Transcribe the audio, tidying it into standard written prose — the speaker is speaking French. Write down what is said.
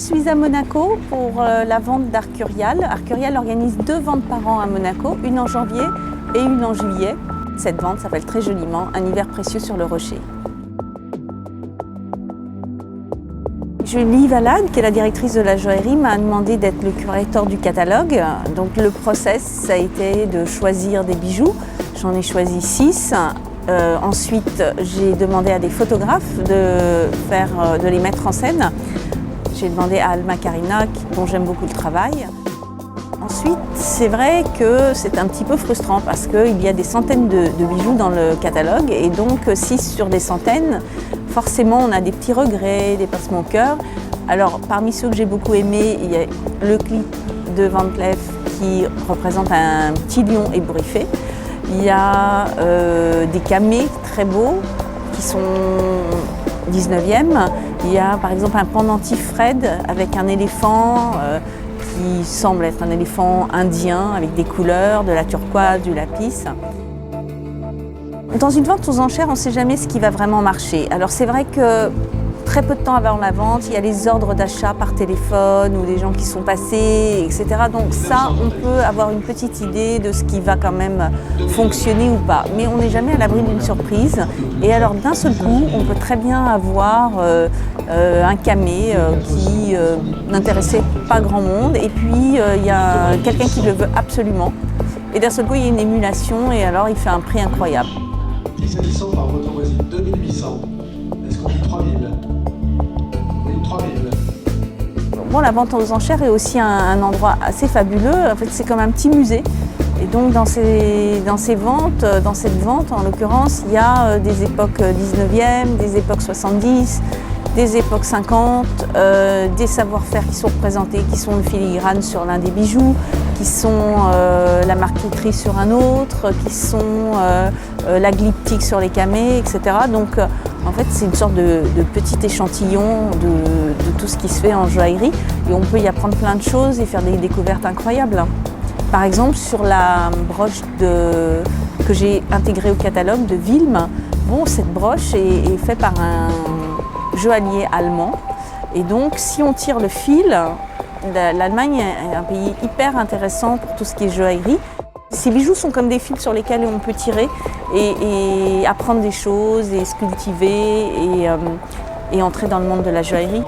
suis à Monaco pour la vente d'Arcurial. Arcurial organise 2 ventes par an à Monaco, une en janvier et une en juillet. Cette vente s'appelle très joliment « Un hiver précieux sur le rocher ». Julie Valade, qui est la directrice de la joaillerie, m'a demandé d'être le curateur du catalogue. Donc le process, ça a été de choisir des bijoux. J'en ai choisi 6. Ensuite, j'ai demandé à des photographes de les mettre en scène. J'ai demandé à Alma Karina, dont j'aime beaucoup le travail. Ensuite, c'est vrai que c'est un petit peu frustrant parce qu'il y a des centaines de bijoux dans le catalogue et donc 6 sur des centaines, forcément on a des petits regrets, des pincements au cœur. Alors parmi ceux que j'ai beaucoup aimés, il y a le clip de Van Cleef qui représente un petit lion ébouriffé. Il y a des camées très beaux qui sont 19e. Il y a par exemple un pendentif Fred avec un éléphant qui semble être un éléphant indien avec des couleurs, de la turquoise, du lapis. Dans une vente aux enchères, on ne sait jamais ce qui va vraiment marcher. Alors c'est vrai que très peu de temps avant la vente, il y a les ordres d'achat par téléphone ou des gens qui sont passés, etc. Donc ça, on peut avoir une petite idée de ce qui va quand même fonctionner ou pas. Mais on n'est jamais à l'abri d'une surprise. Et alors d'un seul coup, on peut très bien avoir un camé qui n'intéressait pas grand monde. Et puis il y a quelqu'un qui le veut absolument. Et d'un seul coup, il y a une émulation et alors il fait un prix incroyable. 1700 par votre voisine, 2800. Est-ce qu'on dit 3000? Oui, 3000. Bon, la vente aux enchères est aussi un endroit assez fabuleux. En fait, c'est comme un petit musée. Et donc, dans cette vente, en l'occurrence, il y a des époques 19e, des époques 70, des époques 50, des savoir-faire qui sont représentés, qui sont le filigrane sur l'un des bijoux, qui sont la marqueterie sur un autre, qui sont la glyptique sur les camées, etc. Donc en fait c'est une sorte de petit échantillon de tout ce qui se fait en joaillerie et on peut y apprendre plein de choses et faire des découvertes incroyables. Par exemple sur la broche que j'ai intégrée au catalogue de Wilm, bon, cette broche est faite par un joaillier allemand et donc si on tire le fil, l'Allemagne est un pays hyper intéressant pour tout ce qui est joaillerie. Ces bijoux sont comme des fils sur lesquels on peut tirer et apprendre des choses et se cultiver et entrer dans le monde de la joaillerie.